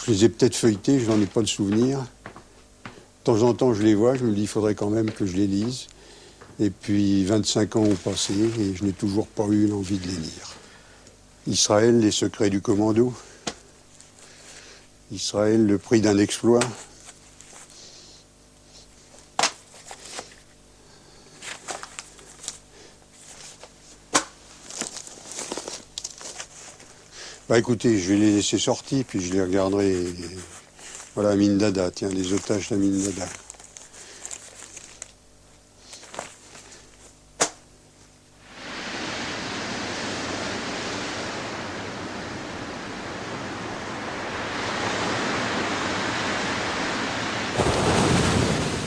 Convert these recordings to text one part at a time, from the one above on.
Je les ai peut-être feuilletés, je n'en ai pas le souvenir. De temps en temps, je les vois, je me dis qu'il faudrait quand même que je les lise. Et puis 25 ans ont passé et je n'ai toujours pas eu l'envie de les lire. Israël, les secrets du commando. Israël, le prix d'un exploit. Bah écoutez, je vais les laisser sortir, puis je les regarderai. Voilà, Amin Dada, tiens, les otages d'Amin Dada.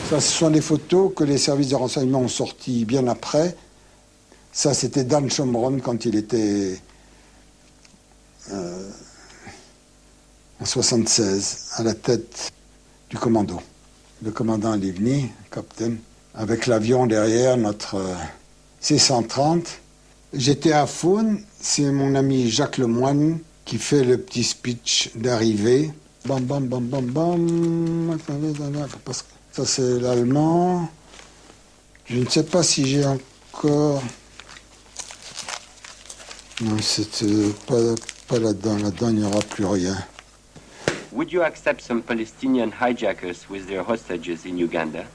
Ça, ce sont des photos que les services de renseignement ont sorties bien après. Ça, c'était Dan Shomron quand il était en 76, à la tête du commando. Le commandant Livni, capitaine, avec l'avion derrière, notre C-130. J'étais à Faune, c'est mon ami Jacques Lemoine qui fait le petit speech d'arrivée. Bam, bam, bam, bam, bam. Ça, c'est l'allemand. Je ne sais pas si j'ai encore... Non, c'était pas là-dedans. Là-dedans, il n'y aura plus rien. Would you accept some Palestinian hijackers with their hostages in Uganda?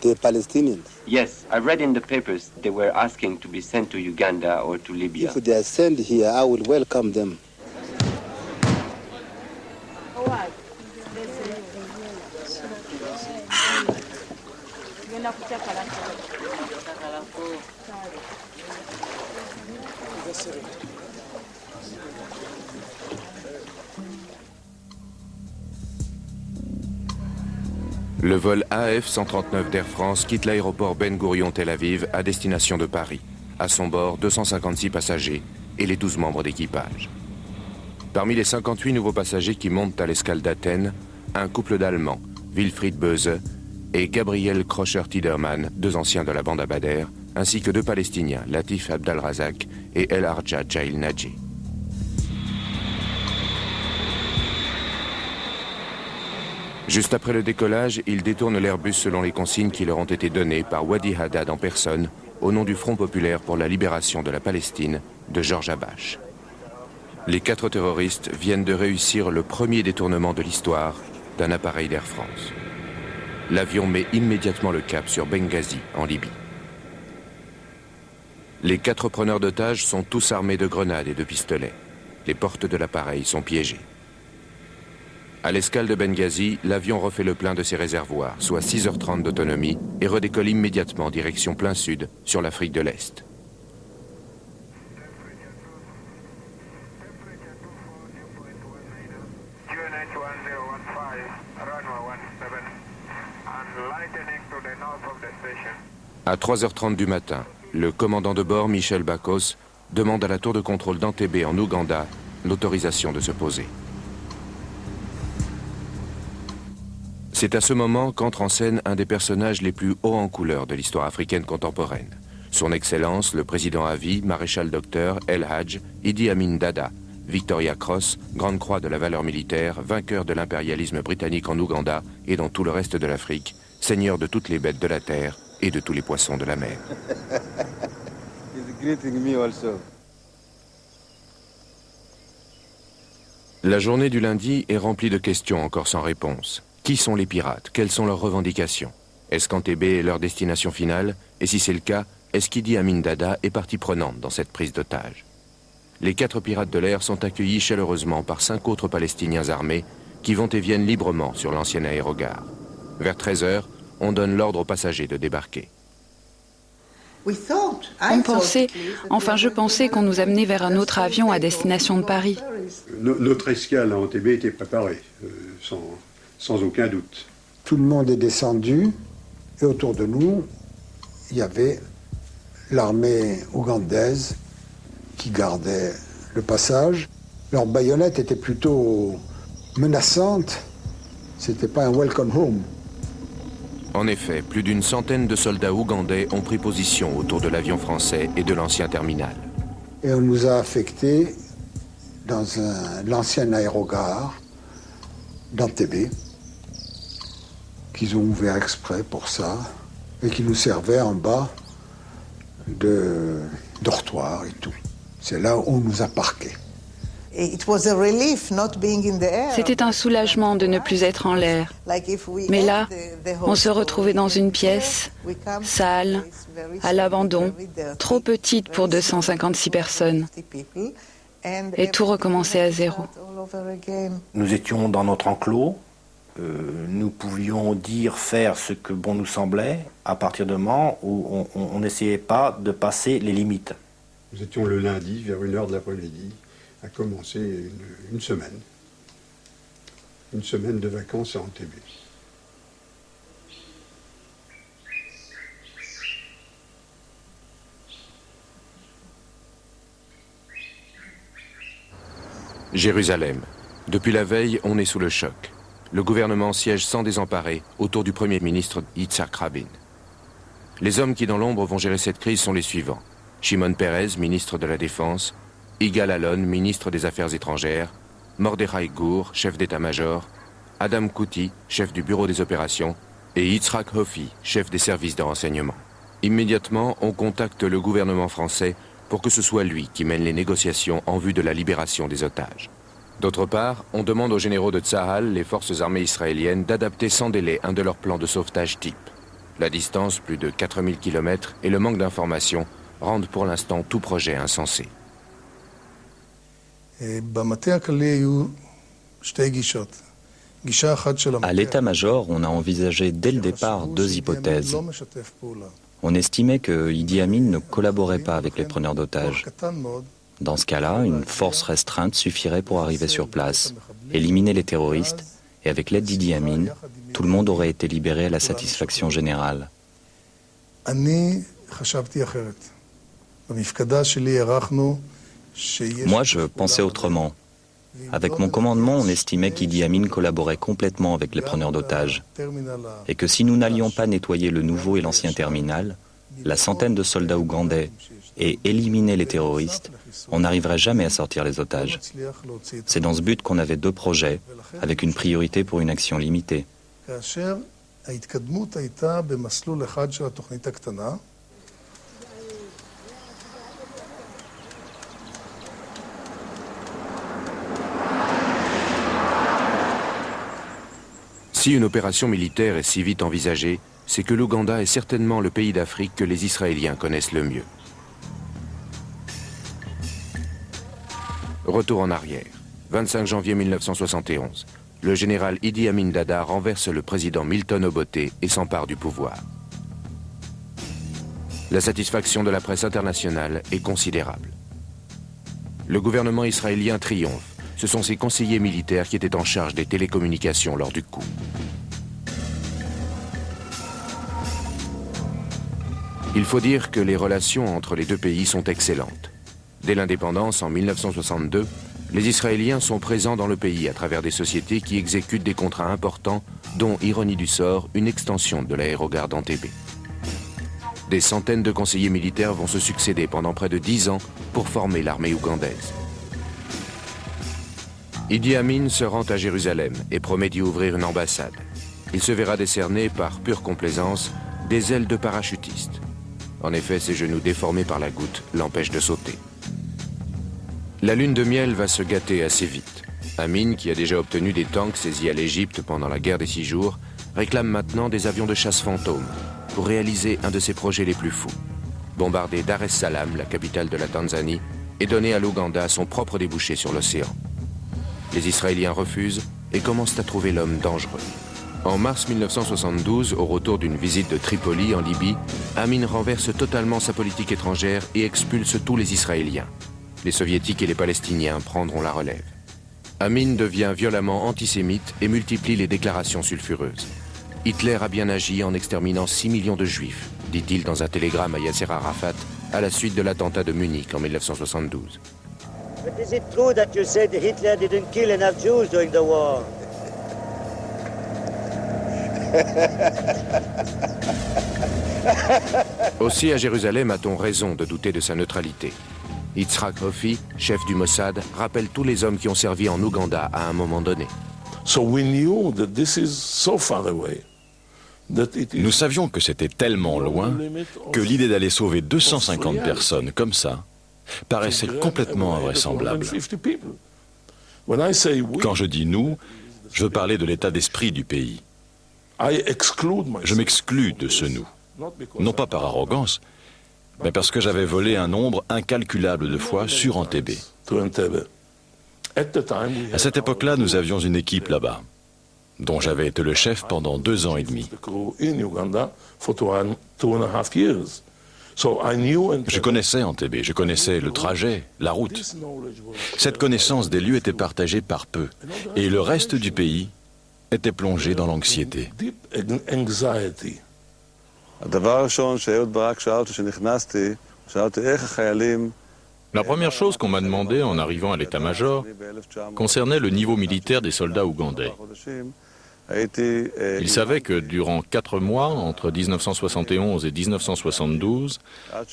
The Palestinians? Yes, I read in the papers they were asking to be sent to Uganda or to Libya. If they are sent here, I will welcome them. Le vol AF-139 d'Air France quitte l'aéroport Ben Gourion Tel Aviv à destination de Paris. À son bord, 256 passagers et les 12 membres d'équipage. Parmi les 58 nouveaux passagers qui montent à l'escale d'Athènes, un couple d'Allemands, Wilfried Böse et Gabriel Kroscher-Tiderman, 2 anciens de la bande Abadère, ainsi que 2 Palestiniens, Latif Abdal-Razak et El Arja Jail Naji. Juste après le décollage, ils détournent l'Airbus selon les consignes qui leur ont été données par Wadi Haddad en personne, au nom du Front populaire pour la libération de la Palestine, de Georges Habash. Les 4 terroristes viennent de réussir le premier détournement de l'histoire d'un appareil d'Air France. L'avion met immédiatement le cap sur Benghazi, en Libye. Les 4 preneurs d'otages sont tous armés de grenades et de pistolets. Les portes de l'appareil sont piégées. À l'escale de Benghazi, l'avion refait le plein de ses réservoirs, soit 6h30 d'autonomie, et redécolle immédiatement direction plein sud, sur l'Afrique de l'Est. À 3h30 du matin, le commandant de bord, Michel Bakos, demande à la tour de contrôle d'Entebbe en Ouganda l'autorisation de se poser. C'est à ce moment qu'entre en scène un des personnages les plus hauts en couleur de l'histoire africaine contemporaine. Son Excellence, le président à vie, maréchal docteur El Hadj, Idi Amin Dada, Victoria Cross, Grande Croix de la valeur militaire, vainqueur de l'impérialisme britannique en Ouganda et dans tout le reste de l'Afrique, seigneur de toutes les bêtes de la terre et de tous les poissons de la mer. La journée du lundi est remplie de questions encore sans réponse. Qui sont les pirates? Quelles sont leurs revendications? Est-ce qu'Entebbe est leur destination finale? Et si c'est le cas, est-ce qu'Idi Amin Dada est partie prenante dans cette prise d'otage? Les 4 pirates de l'air sont accueillis chaleureusement par 5 autres Palestiniens armés qui vont et viennent librement sur l'ancien aérogare. Vers 13h, on donne l'ordre aux passagers de débarquer. On pensait, enfin je pensais qu'on nous amenait vers un autre avion à destination de Paris. Notre escale à Entebbe était préparée, sans aucun doute. Tout le monde est descendu et autour de nous, il y avait l'armée ougandaise qui gardait le passage. Leur baïonnette était plutôt menaçante. C'était pas un welcome home. En effet, plus d'une centaine de soldats ougandais ont pris position autour de l'avion français et de l'ancien terminal. Et on nous a affectés dans l'ancien aérogare d'Entebbe, qu'ils ont ouvert exprès pour ça, et qui nous servait en bas de dortoir et tout. C'est là où on nous a parqués. C'était un soulagement de ne plus être en l'air. Mais là, on se retrouvait dans une pièce, sale, à l'abandon, trop petite pour 256 personnes. Et tout recommençait à zéro. Nous étions dans notre enclos. Nous pouvions dire, faire ce que bon nous semblait à partir du moment où on n'essayait pas de passer les limites. Nous étions le lundi, vers 1h de l'après-midi, à commencer une semaine. Une semaine de vacances à Entebbe. Jérusalem. Depuis la veille, on est sous le choc. Le gouvernement siège sans désemparer autour du Premier ministre Yitzhak Rabin. Les hommes qui dans l'ombre vont gérer cette crise sont les suivants. Shimon Peres, ministre de la Défense, Yigal Allon, ministre des Affaires étrangères, Mordechai Gur, chef d'état-major, Adam Kouti, chef du bureau des opérations, et Yitzhak Hoffi, chef des services de renseignement. Immédiatement, on contacte le gouvernement français pour que ce soit lui qui mène les négociations en vue de la libération des otages. D'autre part, on demande aux généraux de Tsahal, les forces armées israéliennes, d'adapter sans délai un de leurs plans de sauvetage type. La distance, plus de 4000 km, et le manque d'informations rendent pour l'instant tout projet insensé. À l'état-major, on a envisagé dès le départ deux hypothèses. On estimait que Idi Amin ne collaborait pas avec les preneurs d'otages. Dans ce cas-là, une force restreinte suffirait pour arriver sur place, éliminer les terroristes, et avec l'aide d'Idi Amin, tout le monde aurait été libéré à la satisfaction générale. Moi, je pensais autrement. Avec mon commandement, on estimait qu'Idi Amin collaborait complètement avec les preneurs d'otages, et que si nous n'allions pas nettoyer le nouveau et l'ancien terminal, la centaine de soldats ougandais, et éliminer les terroristes, on n'arriverait jamais à sortir les otages. C'est dans ce but qu'on avait deux projets, avec une priorité pour une action limitée. Si une opération militaire est si vite envisagée, c'est que l'Ouganda est certainement le pays d'Afrique que les Israéliens connaissent le mieux. Retour en arrière. 25 janvier 1971. Le général Idi Amin Dada renverse le président Milton Obote et s'empare du pouvoir. La satisfaction de la presse internationale est considérable. Le gouvernement israélien triomphe. Ce sont ses conseillers militaires qui étaient en charge des télécommunications lors du coup. Il faut dire que les relations entre les deux pays sont excellentes. Dès l'indépendance, en 1962, les Israéliens sont présents dans le pays à travers des sociétés qui exécutent des contrats importants, dont, ironie du sort, une extension de l'aérogare d'Entebbe. Des centaines de conseillers militaires vont se succéder pendant près de 10 ans pour former l'armée ougandaise. Idi Amin se rend à Jérusalem et promet d'y ouvrir une ambassade. Il se verra décerner, par pure complaisance, des ailes de parachutiste. En effet, ses genoux déformés par la goutte l'empêchent de sauter. La lune de miel va se gâter assez vite. Amin, qui a déjà obtenu des tanks saisis à l'Égypte pendant la guerre des 6 jours, réclame maintenant des avions de chasse fantômes pour réaliser un de ses projets les plus fous. Bombarder Dar es Salaam, la capitale de la Tanzanie, et donner à l'Ouganda son propre débouché sur l'océan. Les Israéliens refusent et commencent à trouver l'homme dangereux. En mars 1972, au retour d'une visite de Tripoli en Libye, Amin renverse totalement sa politique étrangère et expulse tous les Israéliens. Les Soviétiques et les Palestiniens prendront la relève. Amin devient violemment antisémite et multiplie les déclarations sulfureuses. Hitler a bien agi en exterminant 6 millions de Juifs, dit-il dans un télégramme à Yasser Arafat à la suite de l'attentat de Munich en 1972. But is it true that you said Hitler didn't kill enough Jews during the war? Aussi à Jérusalem a-t-on raison de douter de sa neutralité. Yitzhak Hoffi, chef du Mossad, rappelle tous les hommes qui ont servi en Ouganda à un moment donné. Nous savions que c'était tellement loin que l'idée d'aller sauver 250 personnes comme ça paraissait complètement invraisemblable. Quand je dis nous, je veux parler de l'état d'esprit du pays. Je m'exclus de ce nous, non pas par arrogance, mais parce que j'avais volé un nombre incalculable de fois sur Entebbe. À cette époque-là, nous avions une équipe là-bas, dont j'avais été le chef pendant 2 ans et demi. Je connaissais Entebbe, je connaissais le trajet, la route. Cette connaissance des lieux était partagée par peu, et le reste du pays était plongé dans l'anxiété. La première chose qu'on m'a demandé en arrivant à l'état-major concernait le niveau militaire des soldats ougandais. Il savait que durant 4 mois, entre 1971 et 1972,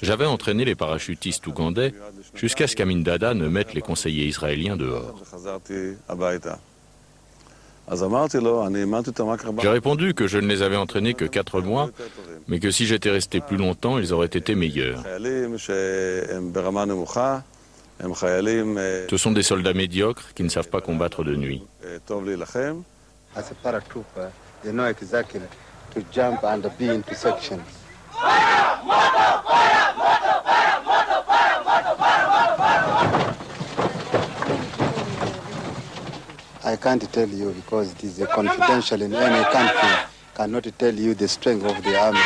j'avais entraîné les parachutistes ougandais jusqu'à ce qu'Amin Dada ne mette les conseillers israéliens dehors. J'ai répondu que je ne les avais entraînés que 4 mois, mais que si j'étais resté plus longtemps, ils auraient été meilleurs. Ce sont des soldats médiocres qui ne savent pas combattre de nuit. As a paratrooper, they know exactly to jump and be into sections. I can't tell you because it is confidential in any country. Cannot tell you the strength of the army.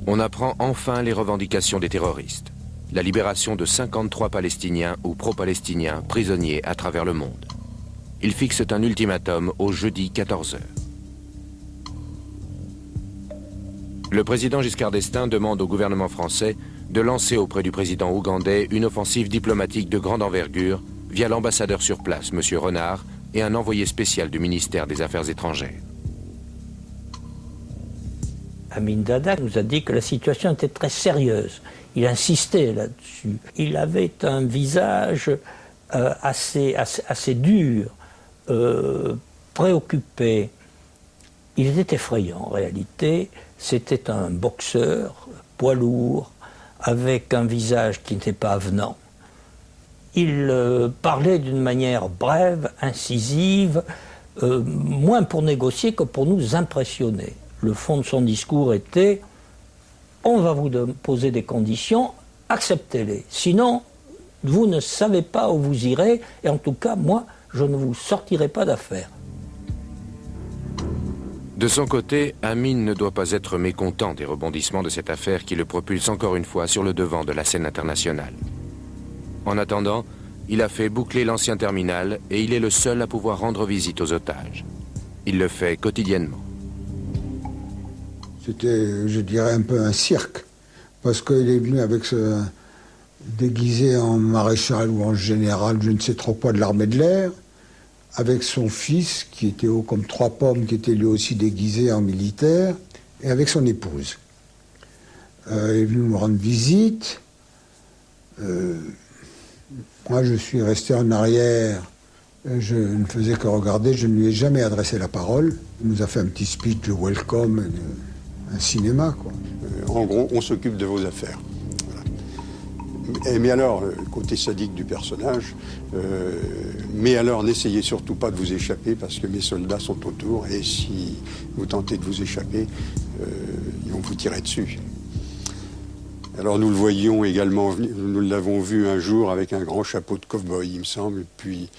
On apprend enfin les revendications des terroristes. La libération de 53 Palestiniens ou pro-palestiniens prisonniers à travers le monde. Ils fixent un ultimatum au jeudi 14h. Le président Giscard d'Estaing demande au gouvernement français de lancer auprès du président ougandais une offensive diplomatique de grande envergure via l'ambassadeur sur place, M. Renard, et un envoyé spécial du ministère des Affaires étrangères. Amin Dada nous a dit que la situation était très sérieuse. Il insistait là-dessus. Il avait un visage assez dur, préoccupé. Il était effrayant en réalité. C'était un boxeur, poids lourd, avec un visage qui n'était pas avenant. Il parlait d'une manière brève, incisive, moins pour négocier que pour nous impressionner. Le fond de son discours était « on va vous poser des conditions, acceptez-les. Sinon, vous ne savez pas où vous irez, et en tout cas, moi, je ne vous sortirai pas d'affaire. » De son côté, Amin ne doit pas être mécontent des rebondissements de cette affaire qui le propulse encore une fois sur le devant de la scène internationale. En attendant, il a fait boucler l'ancien terminal et il est le seul à pouvoir rendre visite aux otages. Il le fait quotidiennement. C'était, je dirais, un peu un cirque, parce qu'il est venu avec déguisé en maréchal ou en général, je ne sais trop quoi, de l'armée de l'air, avec son fils, qui était haut comme 3 pommes, qui était lui aussi déguisé en militaire, et avec son épouse. Il est venu me rendre visite. Moi, je suis resté en arrière. Je ne faisais que regarder, je ne lui ai jamais adressé la parole. Il nous a fait un petit speech de welcome, un cinéma, quoi. En gros, on s'occupe de vos affaires. Voilà. Mais alors, côté sadique du personnage, mais alors n'essayez surtout pas de vous échapper parce que mes soldats sont autour et si vous tentez de vous échapper, ils vont vous tirer dessus. Alors nous le voyions également, nous l'avons vu un jour avec un grand chapeau de cow-boy, il me semble, puis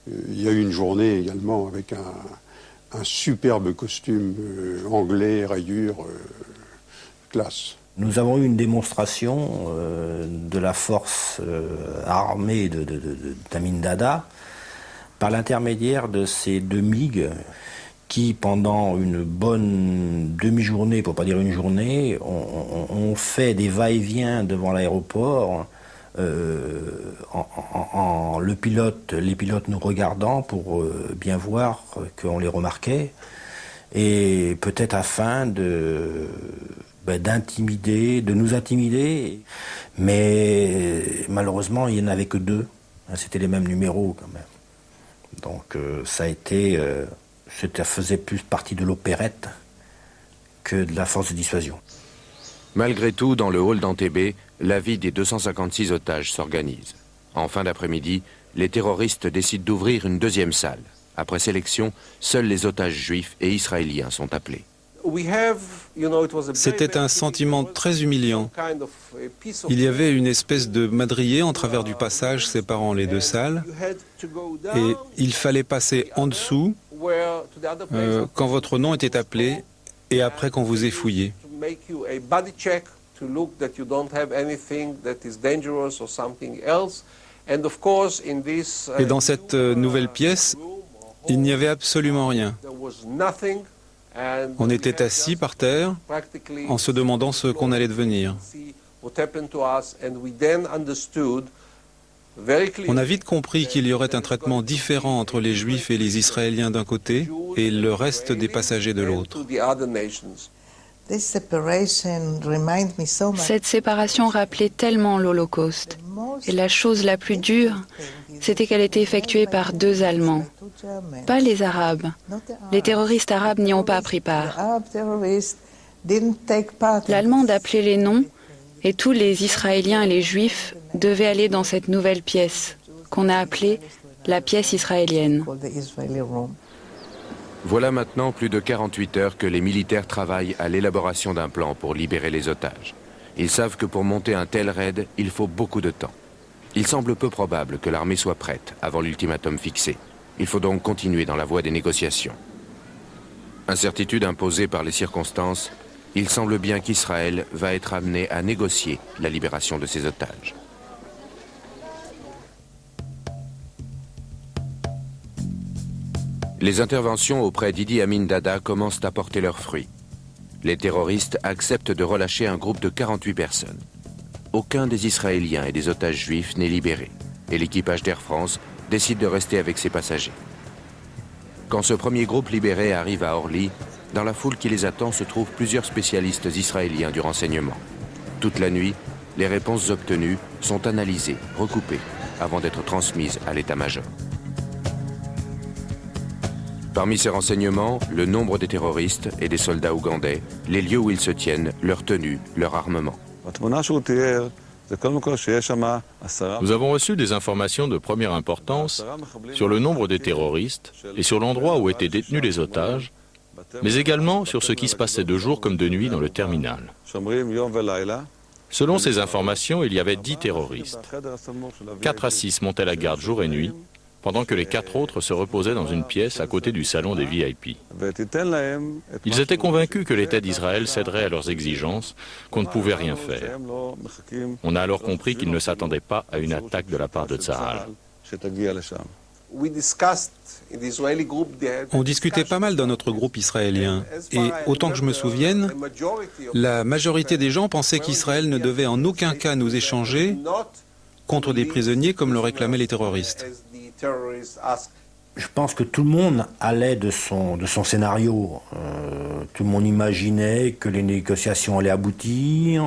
il y a eu une journée également avec un superbe costume anglais, rayure, classe. Nous avons eu une démonstration de la force armée d'Amin Dada par l'intermédiaire de ces 2 MiG qui, pendant une bonne demi-journée, pour pas dire une journée, ont fait des va-et-vient devant l'aéroport, les pilotes nous regardant pour bien voir qu'on les remarquait. et peut-être afin d'intimider, de nous intimider. Mais malheureusement, il n'y en avait que 2. C'était les mêmes numéros quand même. Donc ça faisait plus partie de l'opérette que de la force de dissuasion. Malgré tout, dans le hall d'Entebbe, la vie des 256 otages s'organise. En fin d'après-midi, les terroristes décident d'ouvrir une deuxième salle. Après sélection, seuls les otages juifs et israéliens sont appelés. C'était un sentiment très humiliant. Il y avait une espèce de madrier en travers du passage séparant les 2 salles et il fallait passer en dessous quand votre nom était appelé et après qu'on vous ait fouillé. Et dans cette nouvelle pièce, il n'y avait absolument rien. On était assis par terre en se demandant ce qu'on allait devenir. On a vite compris qu'il y aurait un traitement différent entre les Juifs et les Israéliens d'un côté et le reste des passagers de l'autre. Cette séparation rappelait tellement l'Holocauste. Et la chose la plus dure, c'était qu'elle était effectuée par 2 Allemands, pas les Arabes. Les terroristes arabes n'y ont pas pris part. L'Allemande appelait les noms et tous les Israéliens et les Juifs devaient aller dans cette nouvelle pièce, qu'on a appelée la pièce israélienne. Voilà maintenant plus de 48 heures que les militaires travaillent à l'élaboration d'un plan pour libérer les otages. Ils savent que pour monter un tel raid, il faut beaucoup de temps. Il semble peu probable que l'armée soit prête avant l'ultimatum fixé. Il faut donc continuer dans la voie des négociations. Incertitude imposée par les circonstances, il semble bien qu'Israël va être amené à négocier la libération de ses otages. Les interventions auprès d'Idi Amin Dada commencent à porter leurs fruits. Les terroristes acceptent de relâcher un groupe de 48 personnes. Aucun des Israéliens et des otages juifs n'est libéré, et l'équipage d'Air France décide de rester avec ses passagers. Quand ce premier groupe libéré arrive à Orly, dans la foule qui les attend se trouvent plusieurs spécialistes israéliens du renseignement. Toute la nuit, les réponses obtenues sont analysées, recoupées, avant d'être transmises à l'état-major. Parmi ces renseignements, le nombre des terroristes et des soldats ougandais, les lieux où ils se tiennent, leur tenue, leur armement. Nous avons reçu des informations de première importance sur le nombre des terroristes et sur l'endroit où étaient détenus les otages, mais également sur ce qui se passait de jour comme de nuit dans le terminal. Selon ces informations, il y avait 10 terroristes. 4 à 6 montaient la garde jour et nuit, pendant que les 4 autres se reposaient dans une pièce à côté du salon des VIP. Ils étaient convaincus que l'État d'Israël céderait à leurs exigences, qu'on ne pouvait rien faire. On a alors compris qu'ils ne s'attendaient pas à une attaque de la part de Tsahal. On discutait pas mal dans notre groupe israélien, et autant que je me souvienne, la majorité des gens pensaient qu'Israël ne devait en aucun cas nous échanger contre des prisonniers comme le réclamaient les terroristes. Je pense que tout le monde allait de son scénario. Tout le monde imaginait que les négociations allaient aboutir.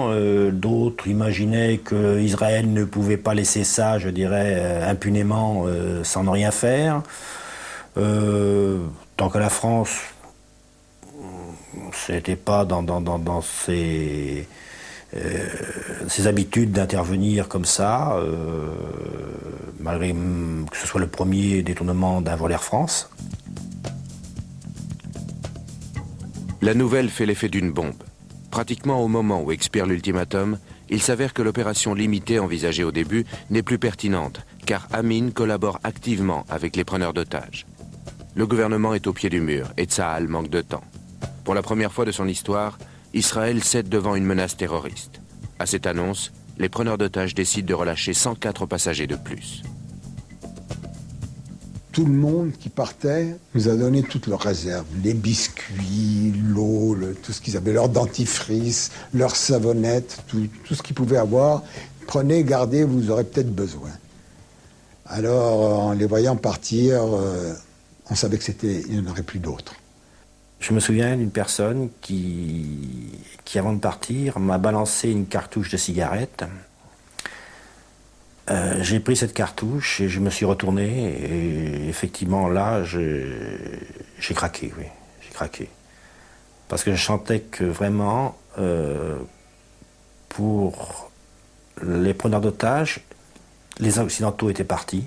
D'autres imaginaient qu'Israël ne pouvait pas laisser ça, je dirais, impunément, sans ne rien faire. Tant que la France, c'était pas dans ses habitudes d'intervenir comme ça, malgré que ce soit le premier détournement d'un vol Air France. La nouvelle fait l'effet d'une bombe. Pratiquement au moment où expire l'ultimatum, il s'avère que l'opération limitée envisagée au début n'est plus pertinente, car Amin collabore activement avec les preneurs d'otages. Le gouvernement est au pied du mur et Tsahal manque de temps. Pour la première fois de son histoire, Israël cède devant une menace terroriste. À cette annonce, les preneurs d'otages décident de relâcher 104 passagers de plus. Tout le monde qui partait nous a donné toutes leurs réserves. Les biscuits, l'eau, tout ce qu'ils avaient, leur dentifrice, leurs savonnettes, tout ce qu'ils pouvaient avoir. Prenez, gardez, vous aurez peut-être besoin. Alors, en les voyant partir, on savait qu'il n'y en aurait plus d'autres. Je me souviens d'une personne qui, avant de partir, m'a balancé une cartouche de cigarette. J'ai pris cette cartouche et je me suis retourné et effectivement là, j'ai craqué, oui, j'ai craqué. Parce que je sentais que vraiment, pour les preneurs d'otages, les Occidentaux étaient partis,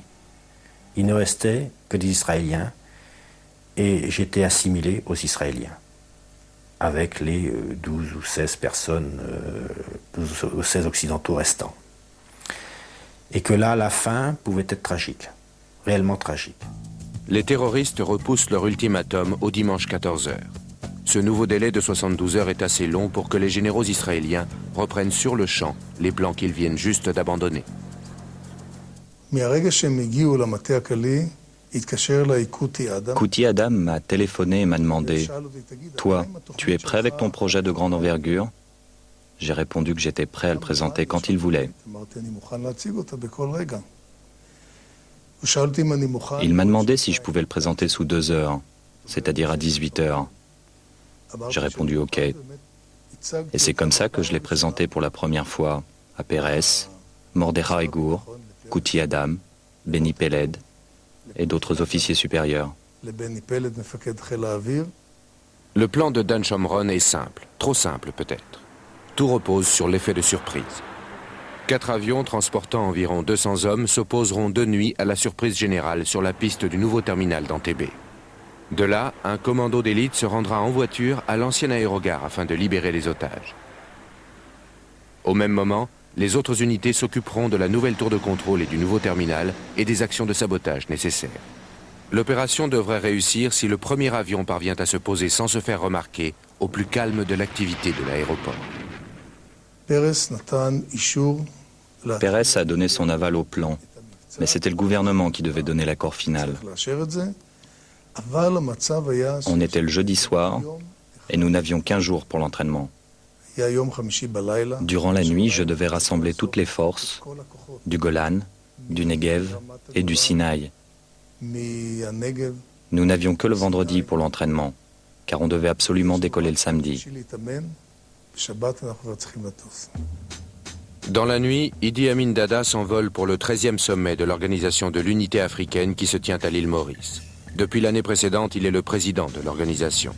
il ne restait que des Israéliens et j'étais assimilé aux Israéliens avec les 12 ou 16 personnes, 12 ou 16 Occidentaux restants. Et que là, la fin pouvait être tragique, réellement tragique. Les terroristes repoussent leur ultimatum au dimanche 14h. Ce nouveau délai de 72 heures est assez long pour que les généraux israéliens reprennent sur le champ les plans qu'ils viennent juste d'abandonner. Kuti Adam m'a téléphoné et m'a demandé « Toi, tu es prêt avec ton projet de grande envergure ?» J'ai répondu que j'étais prêt à le présenter quand il voulait. Il m'a demandé si je pouvais le présenter sous 2 heures, c'est-à-dire à 18 heures. J'ai répondu OK. Et c'est comme ça que je l'ai présenté pour la première fois à Pérez, Mordechai Gur, Kuti Adam, Benny Peled et d'autres officiers supérieurs. Le plan de Dan Shomron est simple, trop simple peut-être. Tout repose sur l'effet de surprise. 4 avions transportant environ 200 hommes s'opposeront de nuit à la surprise générale sur la piste du nouveau terminal d'Entebbe. De là, un commando d'élite se rendra en voiture à l'ancien aérogare afin de libérer les otages. Au même moment, les autres unités s'occuperont de la nouvelle tour de contrôle et du nouveau terminal et des actions de sabotage nécessaires. L'opération devrait réussir si le premier avion parvient à se poser sans se faire remarquer au plus calme de l'activité de l'aéroport. Pérez a donné son aval au plan, mais c'était le gouvernement qui devait donner l'accord final. On était le jeudi soir et nous n'avions qu'1 jour pour l'entraînement. Durant la nuit, je devais rassembler toutes les forces du Golan, du Negev et du Sinaï. Nous n'avions que le vendredi pour l'entraînement, car on devait absolument décoller le samedi. Dans la nuit, Idi Amin Dada s'envole pour le 13e sommet de l'Organisation de l'Unité africaine qui se tient à l'île Maurice. Depuis l'année précédente, il est le président de l'organisation.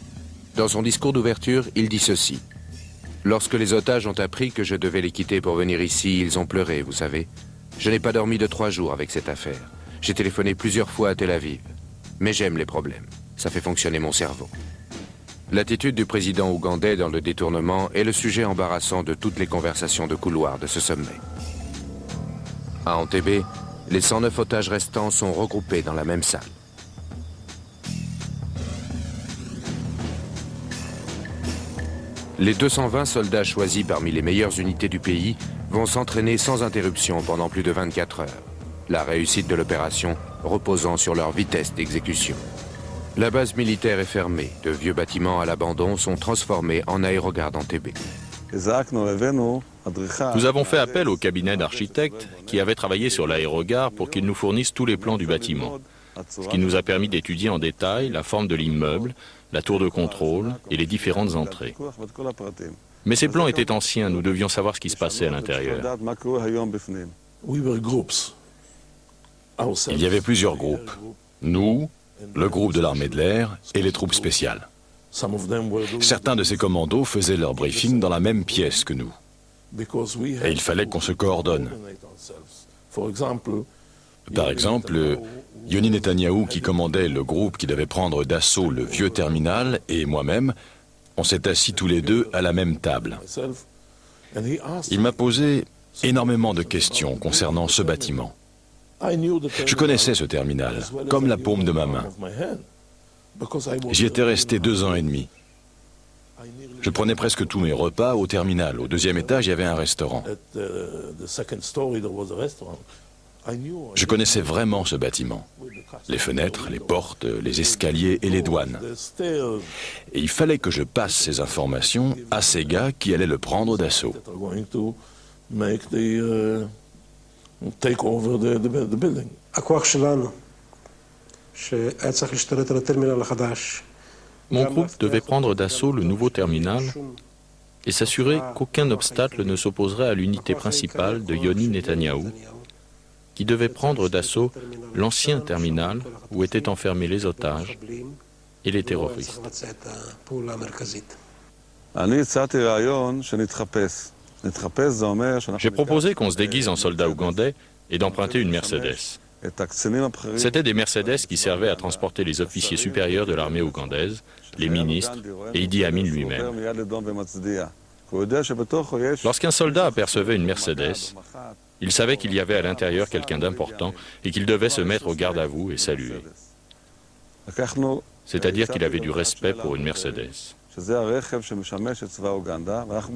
Dans son discours d'ouverture, il dit ceci. « Lorsque les otages ont appris que je devais les quitter pour venir ici, ils ont pleuré, vous savez. Je n'ai pas dormi de 3 jours avec cette affaire. J'ai téléphoné plusieurs fois à Tel Aviv. Mais j'aime les problèmes. Ça fait fonctionner mon cerveau. » L'attitude du président ougandais dans le détournement est le sujet embarrassant de toutes les conversations de couloir de ce sommet. À Entebbe, les 109 otages restants sont regroupés dans la même salle. Les 220 soldats choisis parmi les meilleures unités du pays vont s'entraîner sans interruption pendant plus de 24 heures. La réussite de l'opération reposant sur leur vitesse d'exécution. La base militaire est fermée. De vieux bâtiments à l'abandon sont transformés en aérogare d'Entebbe. Nous avons fait appel au cabinet d'architectes qui avait travaillé sur l'aérogare pour qu'ils nous fournissent tous les plans du bâtiment, ce qui nous a permis d'étudier en détail la forme de l'immeuble, la tour de contrôle et les différentes entrées. Mais ces plans étaient anciens, nous devions savoir ce qui se passait à l'intérieur. Il y avait plusieurs groupes. Nous, le groupe de l'armée de l'air et les troupes spéciales. Certains de ces commandos faisaient leur briefing dans la même pièce que nous. Et il fallait qu'on se coordonne. Par exemple, Yoni Netanyahou, qui commandait le groupe qui devait prendre d'assaut le vieux terminal, et moi-même, on s'est assis tous les deux à la même table. Il m'a posé énormément de questions concernant ce bâtiment. Je connaissais ce terminal, comme la paume de ma main. J'y étais resté 2 ans et demi. Je prenais presque tous mes repas au terminal. Au 2e étage, il y avait un restaurant. Je connaissais vraiment ce bâtiment. Les fenêtres, les portes, les escaliers et les douanes. Et il fallait que je passe ces informations à ces gars qui allaient le prendre d'assaut. הכוח שלנו, שהיה צריך להשתלט על הטרמינל החדש Mon groupe devait prendre d'assaut le nouveau terminal et s'assurer qu'aucun obstacle ne s'opposerait à l'unité principale de Yoni Netanyahou, qui devait prendre d'assaut l'ancien terminal où étaient enfermés les otages et les terroristes. J'ai proposé qu'on se déguise en soldats ougandais et d'emprunter une Mercedes. C'étaient des Mercedes qui servaient à transporter les officiers supérieurs de l'armée ougandaise, les ministres et Idi Amin lui-même. Lorsqu'un soldat apercevait une Mercedes, il savait qu'il y avait à l'intérieur quelqu'un d'important et qu'il devait se mettre au garde à vous et saluer. C'est-à-dire qu'il avait du respect pour une Mercedes.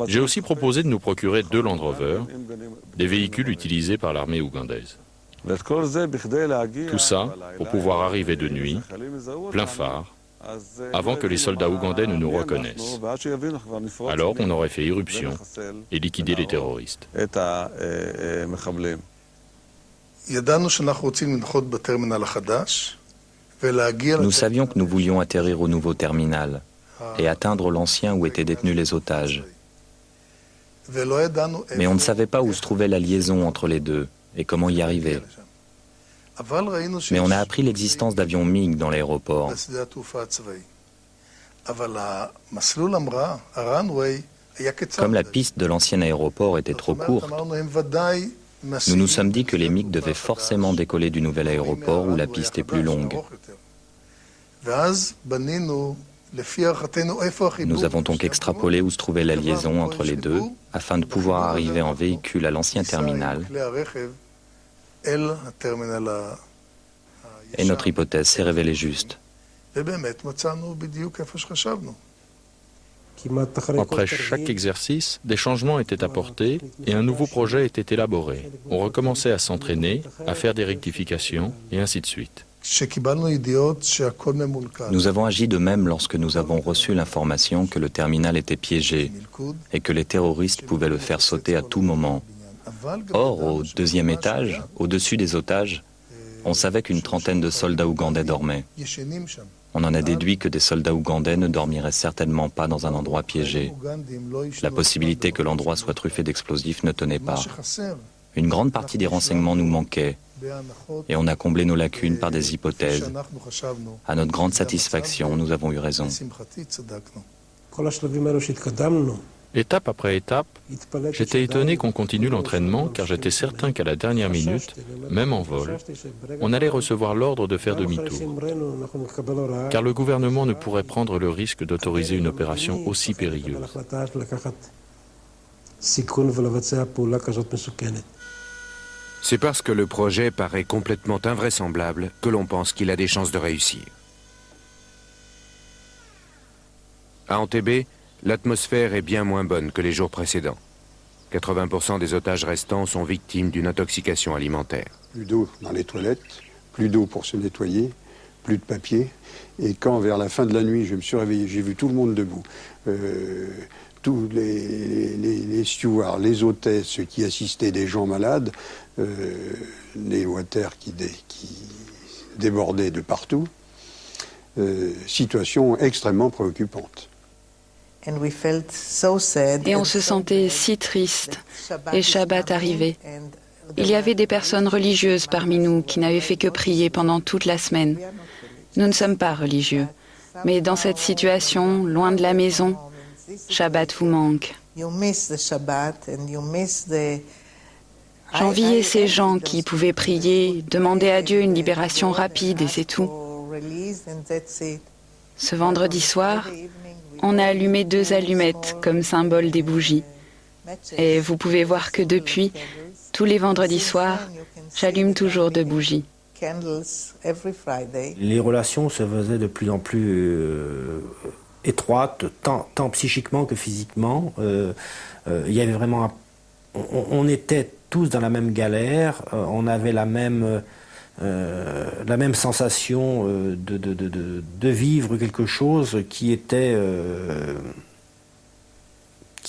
J'ai aussi proposé de nous procurer 2 Land Rover, des véhicules utilisés par l'armée ougandaise. Tout ça pour pouvoir arriver de nuit, plein phare, avant que les soldats ougandais ne nous reconnaissent. Alors on aurait fait irruption et liquidé les terroristes. Nous savions que nous voulions atterrir au nouveau terminal et atteindre l'ancien où étaient détenus les otages. Mais on ne savait pas où se trouvait la liaison entre les deux et comment y arriver. Mais on a appris l'existence d'avions MiG dans l'aéroport. Comme la piste de l'ancien aéroport était trop courte, nous nous sommes dit que les MiG devaient forcément décoller du nouvel aéroport où la piste est plus longue. Nous avons donc extrapolé où se trouvait la liaison entre les deux afin de pouvoir arriver en véhicule à l'ancien terminal. Et notre hypothèse s'est révélée juste. Après chaque exercice, des changements étaient apportés et un nouveau projet était élaboré. On recommençait à s'entraîner, à faire des rectifications et ainsi de suite. Nous avons agi de même lorsque nous avons reçu l'information que le terminal était piégé et que les terroristes pouvaient le faire sauter à tout moment. Or, au 2e étage, au-dessus des otages, on savait qu'une trentaine de soldats ougandais dormaient. On en a déduit que des soldats ougandais ne dormiraient certainement pas dans un endroit piégé. La possibilité que l'endroit soit truffé d'explosifs ne tenait pas. Une grande partie des renseignements nous manquait et on a comblé nos lacunes par des hypothèses. À notre grande satisfaction, nous avons eu raison. Étape après étape, j'étais étonné qu'on continue l'entraînement car j'étais certain qu'à la dernière minute, même en vol, on allait recevoir l'ordre de faire demi-tour. Car le gouvernement ne pourrait prendre le risque d'autoriser une opération aussi périlleuse. C'est parce que le projet paraît complètement invraisemblable que l'on pense qu'il a des chances de réussir. À Entebbe, l'atmosphère est bien moins bonne que les jours précédents. 80% des otages restants sont victimes d'une intoxication alimentaire. Plus d'eau dans les toilettes, plus d'eau pour se nettoyer, plus de papier. Et quand, vers la fin de la nuit, je me suis réveillé, j'ai vu tout le monde debout. Tous les stewards, les hôtesses qui assistaient des gens malades, les water qui débordaient de partout. Situation extrêmement préoccupante. Et on se sentait si triste. Et Shabbat arrivait. Il y avait des personnes religieuses parmi nous qui n'avaient fait que prier pendant toute la semaine. Nous ne sommes pas religieux. Mais dans cette situation, loin de la maison, Shabbat vous manque. J'enviais ces gens qui pouvaient prier, demander à Dieu une libération rapide et c'est tout. Ce vendredi soir, on a allumé 2 allumettes comme symbole des bougies. Et vous pouvez voir que depuis, tous les vendredis soirs, j'allume toujours 2 bougies. Les relations se faisaient de plus en plus étroites, tant psychiquement que physiquement. Il y avait vraiment on était tous dans la même galère, on avait la même sensation de vivre quelque chose qui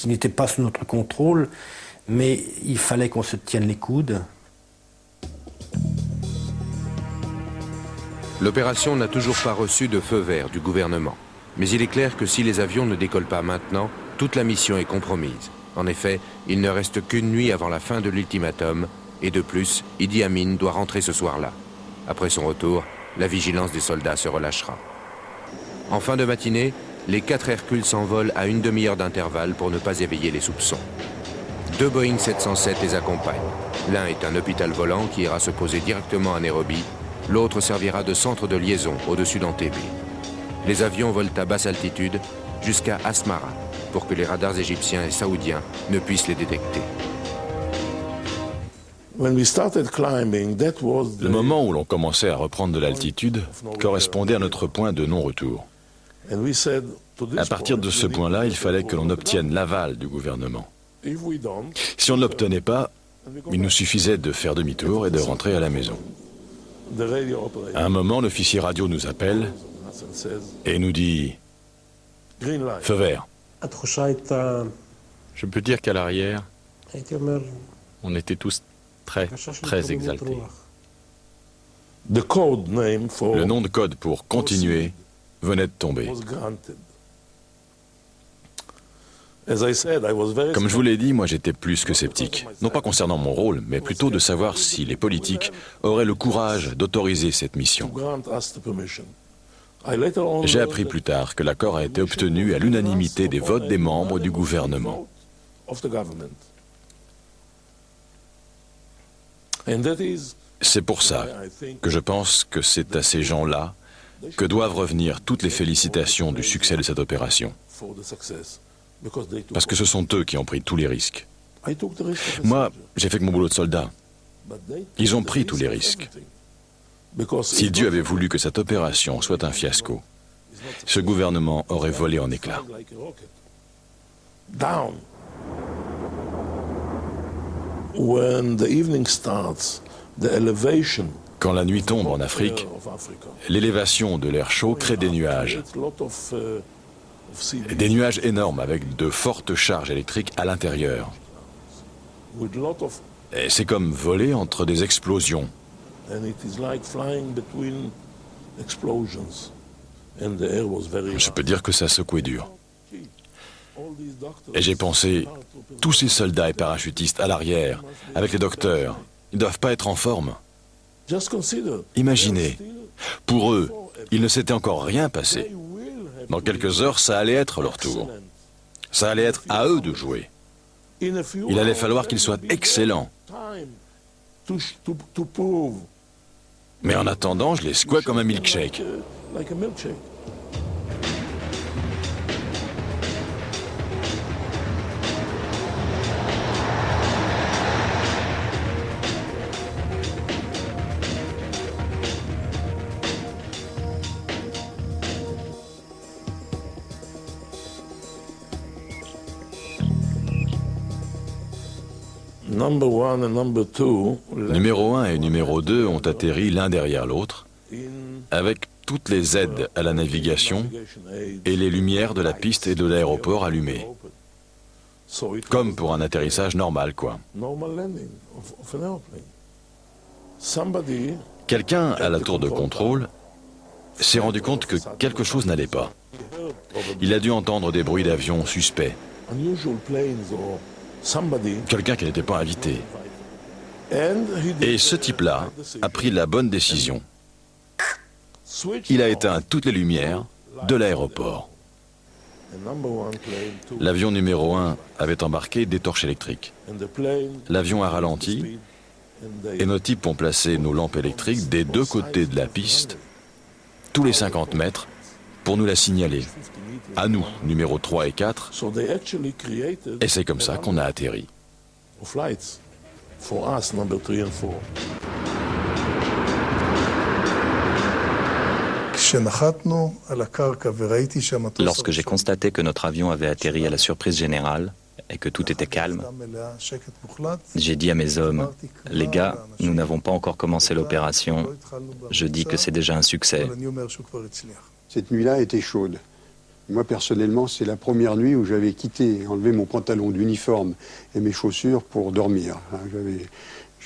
n'était pas sous notre contrôle, mais il fallait qu'on se tienne les coudes. L'opération n'a toujours pas reçu de feu vert du gouvernement. Mais il est clair que si les avions ne décollent pas maintenant, toute la mission est compromise. En effet, il ne reste qu'une nuit avant la fin de l'ultimatum, et de plus, Idi Amin doit rentrer ce soir-là. Après son retour, la vigilance des soldats se relâchera. En fin de matinée, les 4 Hercules s'envolent à une demi-heure d'intervalle pour ne pas éveiller les soupçons. 2 Boeing 707 les accompagnent. L'un est un hôpital volant qui ira se poser directement à Nairobi, l'autre servira de centre de liaison au-dessus d'Entebbe. Les avions volent à basse altitude jusqu'à Asmara pour que les radars égyptiens et saoudiens ne puissent les détecter. Le moment où l'on commençait à reprendre de l'altitude correspondait à notre point de non-retour. À partir de ce point-là, il fallait que l'on obtienne l'aval du gouvernement. Si on ne l'obtenait pas, il nous suffisait de faire demi-tour et de rentrer à la maison. À un moment, l'officier radio nous appelle et nous dit « Feu vert ». Je peux dire qu'à l'arrière, on était tous très exaltés. Le nom de code pour continuer venait de tomber. Comme je vous l'ai dit, moi j'étais plus que sceptique. Non pas concernant mon rôle, mais plutôt de savoir si les politiques auraient le courage d'autoriser cette mission. J'ai appris plus tard que l'accord a été obtenu à l'unanimité des votes des membres du gouvernement. C'est pour ça que je pense que c'est à ces gens-là que doivent revenir toutes les félicitations du succès de cette opération. Parce que ce sont eux qui ont pris tous les risques. Moi, j'ai fait que mon boulot de soldat. Ils ont pris tous les risques. Si Dieu avait voulu que cette opération soit un fiasco, ce gouvernement aurait volé en éclats. Quand la nuit tombe en Afrique, l'élévation de l'air chaud crée des nuages. Des nuages énormes avec de fortes charges électriques à l'intérieur. Et c'est comme voler entre des explosions. Je peux dire que ça secouait dur. Et j'ai pensé, tous ces soldats et parachutistes à l'arrière, avec les docteurs, ils ne doivent pas être en forme. Imaginez, pour eux, il ne s'était encore rien passé. Dans quelques heures, ça allait être leur tour. Ça allait être à eux de jouer. Il allait falloir qu'ils soient excellents. Mais en attendant, je les secouais comme un milkshake. Numéro 1 et numéro 2 ont atterri l'un derrière l'autre, avec toutes les aides à la navigation et les lumières de la piste et de l'aéroport allumées. Comme pour un atterrissage normal, quoi. Quelqu'un à la tour de contrôle s'est rendu compte que quelque chose n'allait pas. Il a dû entendre des bruits d'avions suspects. Quelqu'un qui n'était pas invité. Et ce type-là a pris la bonne décision. Il a éteint toutes les lumières de l'aéroport. L'avion numéro 1 avait embarqué des torches électriques. L'avion a ralenti et nos types ont placé nos lampes électriques des deux côtés de la piste, tous les 50 mètres, pour nous la signaler. À nous, numéro 3 et 4, et c'est comme ça qu'on a atterri. Lorsque j'ai constaté que notre avion avait atterri à la surprise générale et que tout était calme, j'ai dit à mes hommes, « Les gars, nous n'avons pas encore commencé l'opération. Je dis que c'est déjà un succès. » Cette nuit-là était chaude. Moi, personnellement, c'est la première nuit où j'avais enlevé mon pantalon d'uniforme et mes chaussures pour dormir.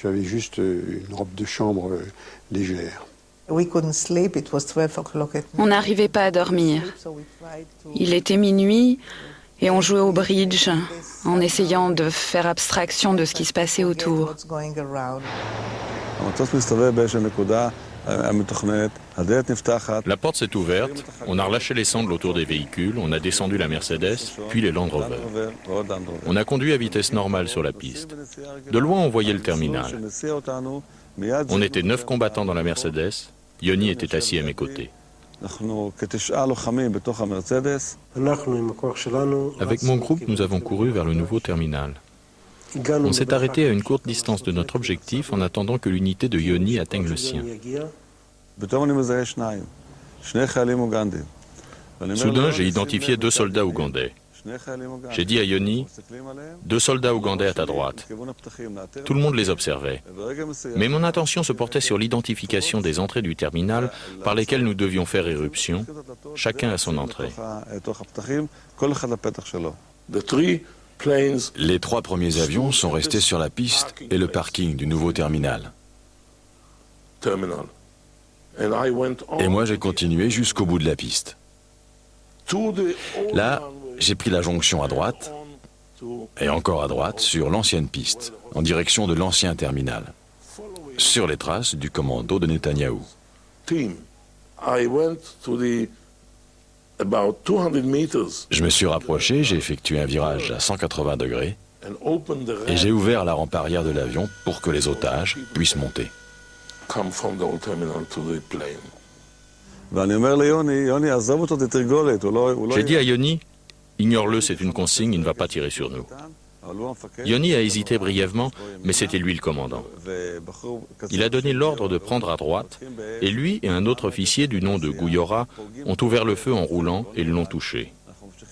J'avais juste une robe de chambre légère. On n'arrivait pas à dormir. Il était minuit et on jouait au bridge en essayant de faire abstraction de ce qui se passait autour. La porte s'est ouverte, on a relâché les sangles autour des véhicules, on a descendu la Mercedes, puis les Land Rover. On a conduit à vitesse normale sur la piste. De loin, on voyait le terminal. On était 9 combattants dans la Mercedes. Yoni était assis à mes côtés. Avec mon groupe, nous avons couru vers le nouveau terminal. On s'est arrêté à une courte distance de notre objectif en attendant que l'unité de Yoni atteigne le sien. Soudain, j'ai identifié 2 soldats ougandais. J'ai dit à Yoni, 2 soldats ougandais à ta droite. Tout le monde les observait. Mais mon attention se portait sur l'identification des entrées du terminal par lesquelles nous devions faire éruption, chacun à son entrée. Les 3 premiers avions sont restés sur la piste et le parking du nouveau terminal. Et moi, j'ai continué jusqu'au bout de la piste. Là, j'ai pris la jonction à droite, et encore à droite, sur l'ancienne piste, en direction de l'ancien terminal, sur les traces du commando de Netanyahou. Je me suis rapproché, j'ai effectué un virage à 180 degrés, et j'ai ouvert la rampe arrière de l'avion pour que les otages puissent monter. J'ai dit à Yoni, ignore-le, c'est une consigne, il ne va pas tirer sur nous. Yoni a hésité brièvement, mais c'était lui le commandant. Il a donné l'ordre de prendre à droite, et lui et un autre officier du nom de Gouyora ont ouvert le feu en roulant et l'ont touché.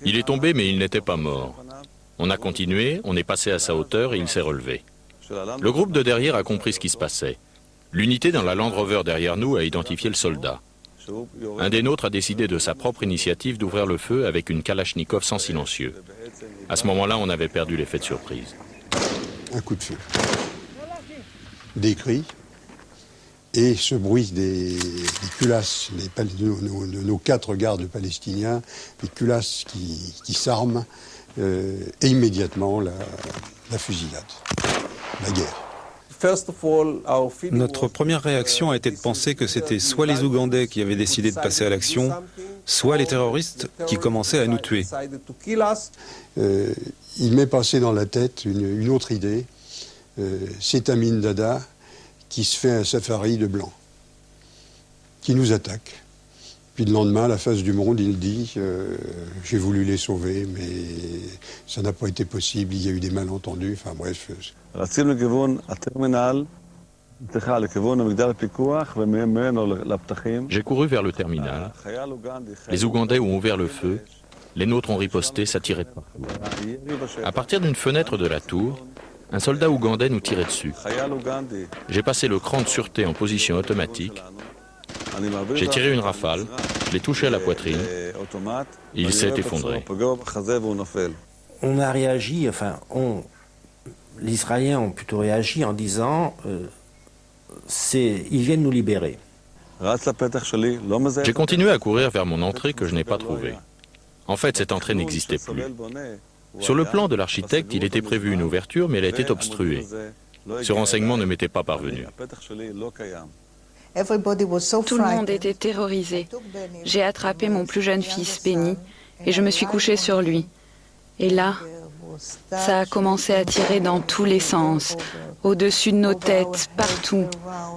Il est tombé, mais il n'était pas mort. On a continué, on est passé à sa hauteur et il s'est relevé. Le groupe de derrière a compris ce qui se passait. L'unité dans la Land Rover derrière nous a identifié le soldat. Un des nôtres a décidé de sa propre initiative d'ouvrir le feu avec une Kalachnikov sans silencieux. À ce moment-là, on avait perdu l'effet de surprise. Un coup de feu. Des cris et ce bruit des culasses de nos 4 gardes palestiniens, des culasses qui s'arment et immédiatement la fusillade, la guerre. Notre première réaction a été de penser que c'était soit les Ougandais qui avaient décidé de passer à l'action, soit les terroristes qui commençaient à nous tuer. Il m'est passé dans la tête une autre idée. C'est Amin Dada qui se fait un safari de blancs, qui nous attaque. Puis le lendemain, à la face du monde, il dit « J'ai voulu les sauver, mais ça n'a pas été possible, il y a eu des malentendus. » Enfin bref. J'ai couru vers le terminal. Les Ougandais ont ouvert le feu. Les nôtres ont riposté, ça tirait de partout. À partir d'une fenêtre de la tour, un soldat ougandais nous tirait dessus. J'ai passé le cran de sûreté en position automatique. J'ai tiré une rafale, je l'ai touché à la poitrine, et il s'est effondré. On a réagi, les Israéliens ont plutôt réagi en disant ils viennent nous libérer. J'ai continué à courir vers mon entrée que je n'ai pas trouvée. En fait, cette entrée n'existait plus. Sur le plan de l'architecte, il était prévu une ouverture, mais elle était obstruée. Ce renseignement ne m'était pas parvenu. Tout le monde était terrorisé. J'ai attrapé mon plus jeune fils, Benny, et je me suis couchée sur lui. Et là, ça a commencé à tirer dans tous les sens, au-dessus de nos têtes, partout,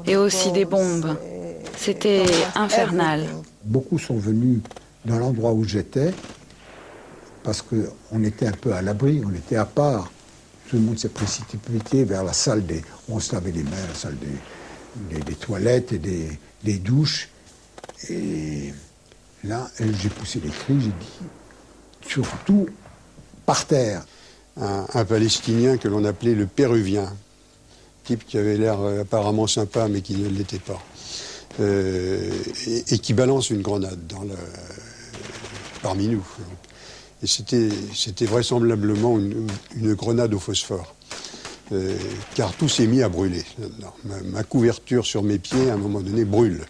et aussi des bombes. C'était infernal. Beaucoup sont venus dans l'endroit où j'étais, parce qu'on était un peu à l'abri, on était à part. Tout le monde s'est précipité vers la salle où on se lavait les mains, la salle des toilettes et des douches. Et là, j'ai poussé les cris, j'ai dit, surtout par terre. Un Palestinien que l'on appelait le Péruvien, type qui avait l'air apparemment sympa mais qui ne l'était pas, et qui balance une grenade parmi nous. Et c'était vraisemblablement une grenade au phosphore. Car tout s'est mis à brûler. Ma couverture sur mes pieds, à un moment donné, brûle.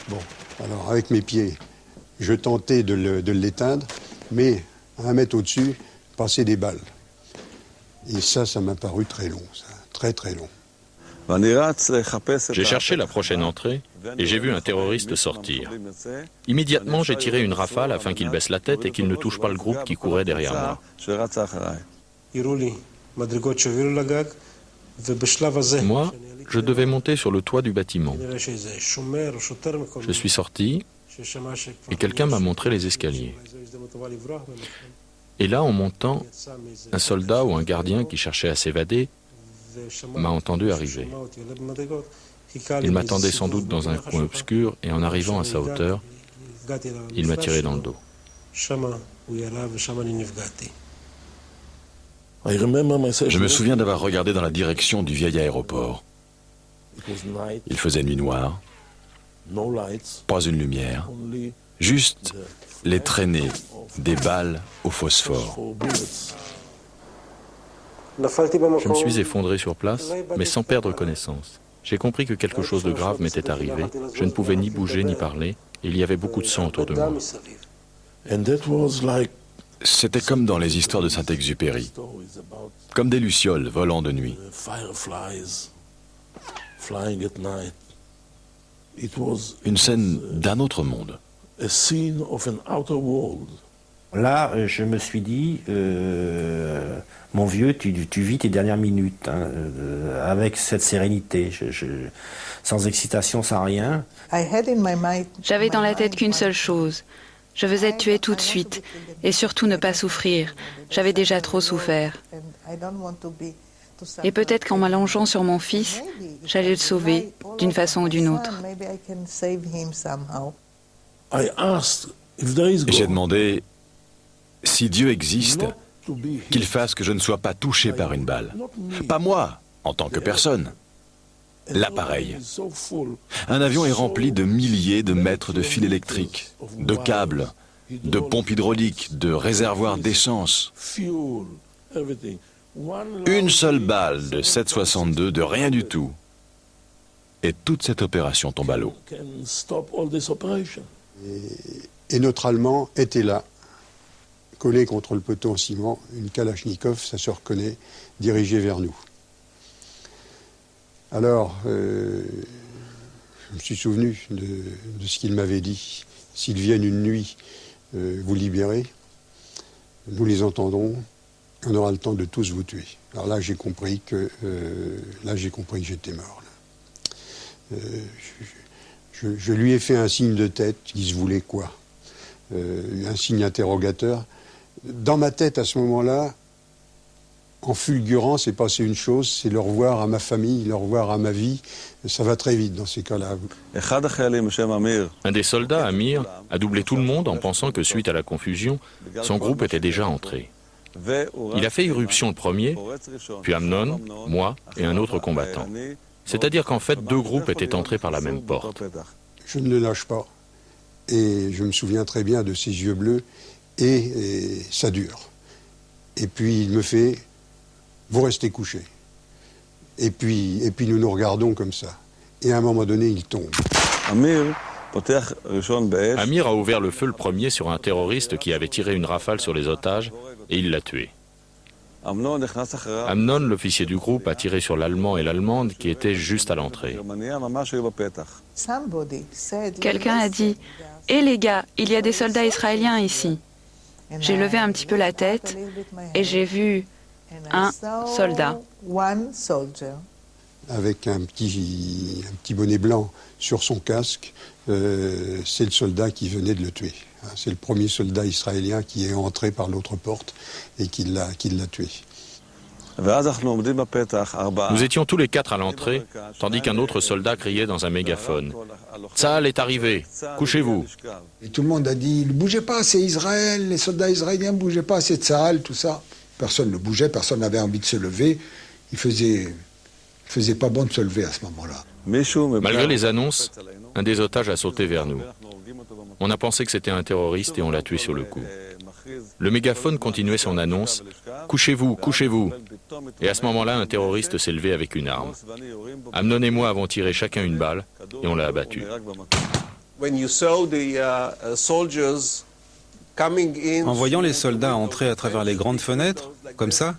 Bon, alors avec mes pieds, je tentais de l'éteindre, mais à 1 mètre au-dessus, passaient des balles. Et ça m'a paru très long, ça, très très long. J'ai cherché la prochaine entrée et j'ai vu un terroriste sortir. Immédiatement, j'ai tiré une rafale afin qu'il baisse la tête et qu'il ne touche pas le groupe qui courait derrière moi. Moi, je devais monter sur le toit du bâtiment. Je suis sorti et quelqu'un m'a montré les escaliers. Et là, en montant, un soldat ou un gardien qui cherchait à s'évader m'a entendu arriver. Il m'attendait sans doute dans un coin obscur et en arrivant à sa hauteur, il m'a tiré dans le dos. Je me souviens d'avoir regardé dans la direction du vieil aéroport. Il faisait nuit noire, pas une lumière, juste les traînées des balles au phosphore. Je me suis effondré sur place, mais sans perdre connaissance. J'ai compris que quelque chose de grave m'était arrivé. Je ne pouvais ni bouger ni parler, et il y avait beaucoup de sang autour de moi. C'était comme dans les histoires de Saint-Exupéry, comme des lucioles volant de nuit. Une scène d'un autre monde. Là, je me suis dit, mon vieux, tu vis tes dernières minutes hein, avec cette sérénité, sans excitation, sans rien. J'avais dans la tête qu'une seule chose. Je veux être tué tout de suite et surtout ne pas souffrir. J'avais déjà trop souffert. Et peut-être qu'en m'allongeant sur mon fils, j'allais le sauver d'une façon ou d'une autre. J'ai demandé, si Dieu existe, qu'il fasse que je ne sois pas touché par une balle. Pas moi, en tant que personne. L'appareil. Un avion est rempli de milliers de mètres de fils électriques, de câbles, de pompes hydrauliques, de réservoirs d'essence. Une seule balle de 7,62 de rien du tout. Et toute cette opération tombe à l'eau. Et notre Allemand était là, collé contre le poteau en ciment, une Kalachnikov, ça se reconnaît, dirigée vers nous. Alors, je me suis souvenu de ce qu'il m'avait dit. S'ils viennent une nuit vous libérer, nous les entendrons, on aura le temps de tous vous tuer. Alors là, j'ai compris que j'étais mort. Je lui ai fait un signe de tête, il se voulait quoi, un signe interrogateur. Dans ma tête, à ce moment-là, en fulgurant, c'est passé une chose, c'est le revoir à ma famille, le revoir à ma vie. Ça va très vite dans ces cas-là. Un des soldats, Amir, a doublé tout le monde en pensant que suite à la confusion, son groupe était déjà entré. Il a fait irruption le premier, puis Amnon, moi et un autre combattant. C'est-à-dire qu'en fait, 2 groupes étaient entrés par la même porte. Je ne le lâche pas. Et je me souviens très bien de ses yeux bleus et ça dure. Et puis il me fait... Vous restez couchés. Et puis nous nous regardons comme ça. Et à un moment donné, il tombe. Amir a ouvert le feu le premier sur un terroriste qui avait tiré une rafale sur les otages et il l'a tué. Amnon, l'officier du groupe, a tiré sur l'Allemand et l'Allemande qui étaient juste à l'entrée. Quelqu'un a dit « Hé les gars, il y a des soldats israéliens ici ». J'ai levé un petit peu la tête et j'ai vu un soldat. Avec un petit bonnet blanc sur son casque, c'est le soldat qui venait de le tuer. C'est le premier soldat israélien qui est entré par l'autre porte et qui l'a tué. Nous étions tous les 4 à l'entrée, tandis qu'un autre soldat criait dans un mégaphone. « Tzahal est arrivé, couchez-vous !» Et tout le monde a dit « Ne bougez pas, c'est Israël, les soldats israéliens ne bougez pas, c'est Tzahal, tout ça ». Personne ne bougeait, personne n'avait envie de se lever. Il faisait pas bon de se lever à ce moment-là. Malgré les annonces, un des otages a sauté vers nous. On a pensé que c'était un terroriste et on l'a tué sur le coup. Le mégaphone continuait son annonce « Couchez-vous, couchez-vous !» Et à ce moment-là, un terroriste s'est levé avec une arme. Amnon et moi avons tiré chacun une balle et on l'a abattu. En voyant les soldats entrer à travers les grandes fenêtres, comme ça,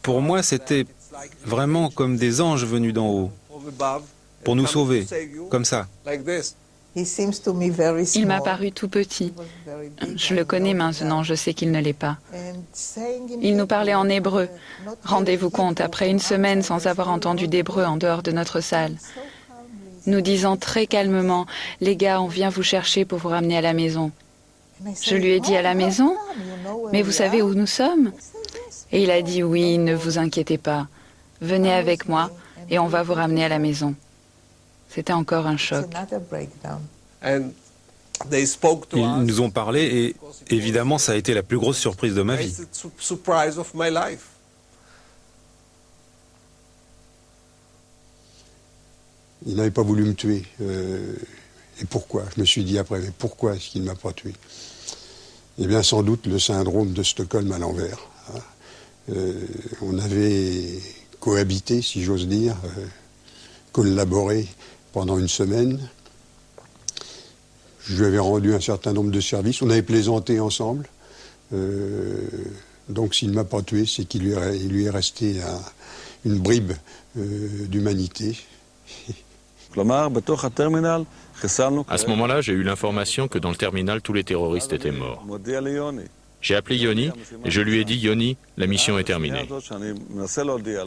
pour moi c'était vraiment comme des anges venus d'en haut, pour nous sauver, comme ça. Il m'a paru tout petit. Je le connais maintenant, je sais qu'il ne l'est pas. Il nous parlait en hébreu. Rendez-vous compte, après une semaine sans avoir entendu d'hébreu en dehors de notre salle, nous disant très calmement, « Les gars, on vient vous chercher pour vous ramener à la maison. » Je lui ai dit, « À la maison? Mais vous savez où nous sommes ?» Et il a dit, « Oui, ne vous inquiétez pas. Venez avec moi et on va vous ramener à la maison. » C'était encore un choc. Ils nous ont parlé et évidemment ça a été la plus grosse surprise de ma vie. Il n'avait pas voulu me tuer. Et pourquoi? Je me suis dit après, mais pourquoi est-ce qu'il ne m'a pas tué? Eh bien, sans doute le syndrome de Stockholm à l'envers. On avait cohabité, si j'ose dire, collaboré pendant une semaine. Je lui avais rendu un certain nombre de services. On avait plaisanté ensemble. Donc, s'il ne m'a pas tué, c'est qu'il lui est resté une bribe d'humanité. À ce moment-là, j'ai eu l'information que dans le terminal, tous les terroristes étaient morts. J'ai appelé Yoni et je lui ai dit « Yoni, la mission est terminée ».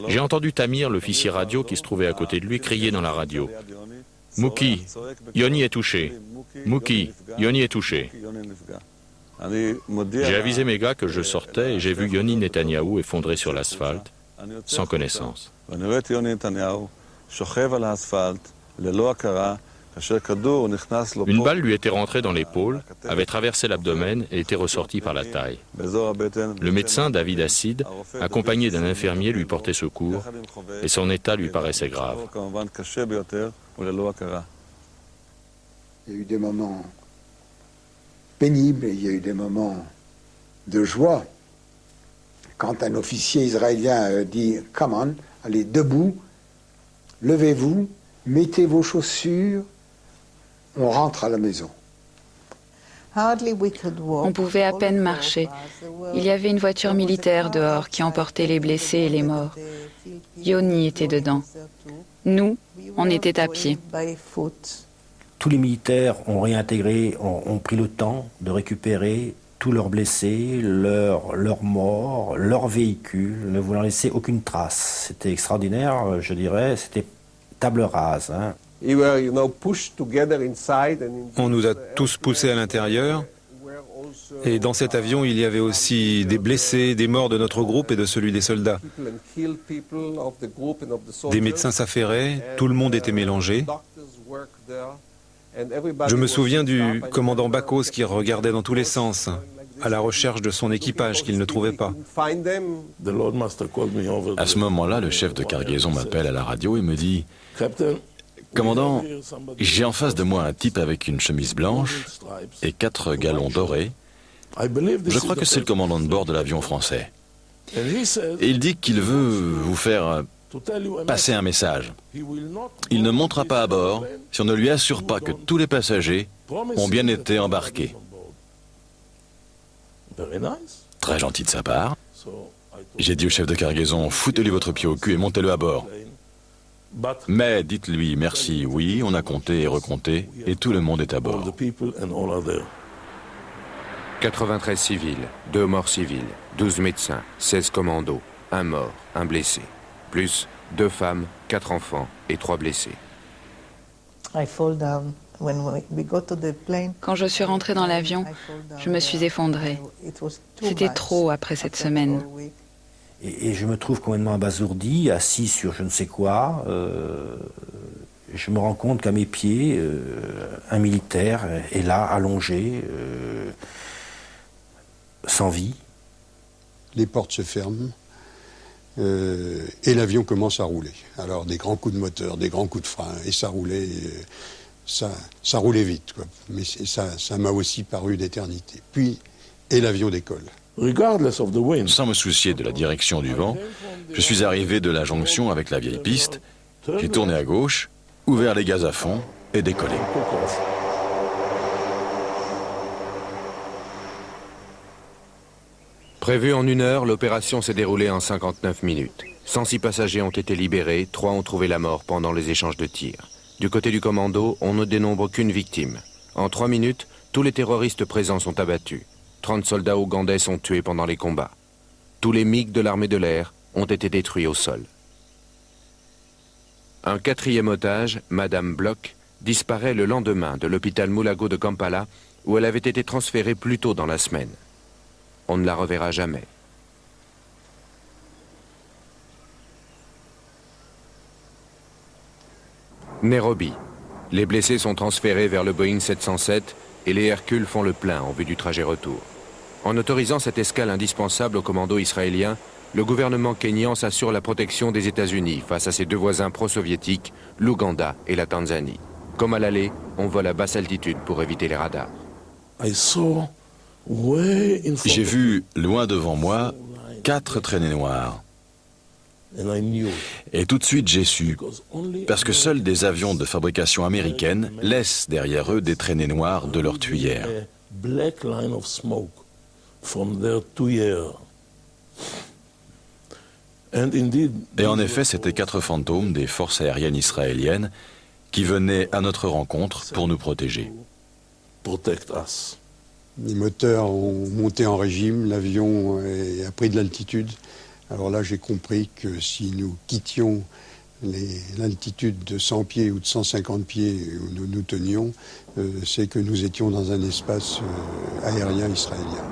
J'ai entendu Tamir, l'officier radio qui se trouvait à côté de lui, crier dans la radio « Mouki, Yoni est touché. Mouki, Yoni est touché. » J'ai avisé mes gars que je sortais et j'ai vu Yoni Netanyahou effondré sur l'asphalte, sans connaissance. Une balle lui était rentrée dans l'épaule, avait traversé l'abdomen et était ressortie par la taille. Le médecin, David Assid, accompagné d'un infirmier, lui portait secours et son état lui paraissait grave. Il y a eu des moments pénibles et il y a eu des moments de joie. Quand un officier israélien dit « Come on, allez debout, levez-vous, mettez vos chaussures, on rentre à la maison. » On pouvait à peine marcher. Il y avait une voiture militaire dehors qui emportait les blessés et les morts. Yoni était dedans. Nous, on était à pied. Tous les militaires ont réintégré, ont pris le temps de récupérer tous leurs blessés, leurs morts, leurs véhicules, ne voulant laisser aucune trace. C'était extraordinaire, je dirais, c'était table rase. Hein. On nous a tous poussés à l'intérieur et dans cet avion il y avait aussi des blessés, des morts de notre groupe et de celui des soldats. Des médecins s'affairaient, tout le monde était mélangé. Je me souviens du commandant Bakos qui regardait dans tous les sens, à la recherche de son équipage qu'il ne trouvait pas. À ce moment-là, le chef de cargaison m'appelle à la radio et me dit « Commandant, j'ai en face de moi un type avec une chemise blanche et 4 galons dorés. Je crois que c'est le commandant de bord de l'avion français. Et il dit qu'il veut vous faire passer un message. Il ne montera pas à bord si on ne lui assure pas que tous les passagers ont bien été embarqués. » Très gentil de sa part. J'ai dit au chef de cargaison, foutez-lui votre pied au cul et montez-le à bord. Mais dites-lui merci, oui, on a compté et recompté, et tout le monde est à bord. 93 civils, 2 morts civils, 12 médecins, 16 commandos, 1 mort, 1 blessé, plus 2 femmes, 4 enfants et 3 blessés. Quand je suis rentrée dans l'avion, je me suis effondrée. C'était trop après cette semaine. Et je me trouve complètement abasourdi, assis sur je ne sais quoi. Je me rends compte qu'à mes pieds, un militaire est là, allongé, sans vie. Les portes se ferment et l'avion commence à rouler. Alors des grands coups de moteur, des grands coups de frein, et ça roulait, ça roulait vite, quoi. Mais ça m'a aussi paru d'éternité. Puis, et l'avion décolle. Sans me soucier de la direction du vent, je suis arrivé de la jonction avec la vieille piste, j'ai tourné à gauche, ouvert les gaz à fond et décoller. Prévue en 1 heure, l'opération s'est déroulée en 59 minutes. 106 passagers ont été libérés, 3 ont trouvé la mort pendant les échanges de tirs. Du côté du commando, on ne dénombre qu'une victime. En 3 minutes, tous les terroristes présents sont abattus. 30 soldats ougandais sont tués pendant les combats. Tous les MiG de l'armée de l'air ont été détruits au sol. Un 4e otage, Madame Bloch, disparaît le lendemain de l'hôpital Mulago de Kampala, où elle avait été transférée plus tôt dans la semaine. On ne la reverra jamais. Nairobi. Les blessés sont transférés vers le Boeing 707 et les Hercules font le plein en vue du trajet retour. En autorisant cette escale indispensable aux commandos israéliens, le gouvernement kényan s'assure la protection des États-Unis face à ses 2 voisins pro-soviétiques, l'Ouganda et la Tanzanie. Comme à l'aller, on vole à basse altitude pour éviter les radars. J'ai vu, loin devant moi, 4 traînées noires. Et tout de suite j'ai su, parce que seuls des avions de fabrication américaine laissent derrière eux des traînées noires de leurs tuyères. Et en effet, c'étaient 4 fantômes des forces aériennes israéliennes qui venaient à notre rencontre pour nous protéger. Les moteurs ont monté en régime, l'avion a pris de l'altitude. Alors là, j'ai compris que si nous quittions l'altitude de 100 pieds ou de 150 pieds où nous nous tenions, c'est que nous étions dans un espace aérien israélien.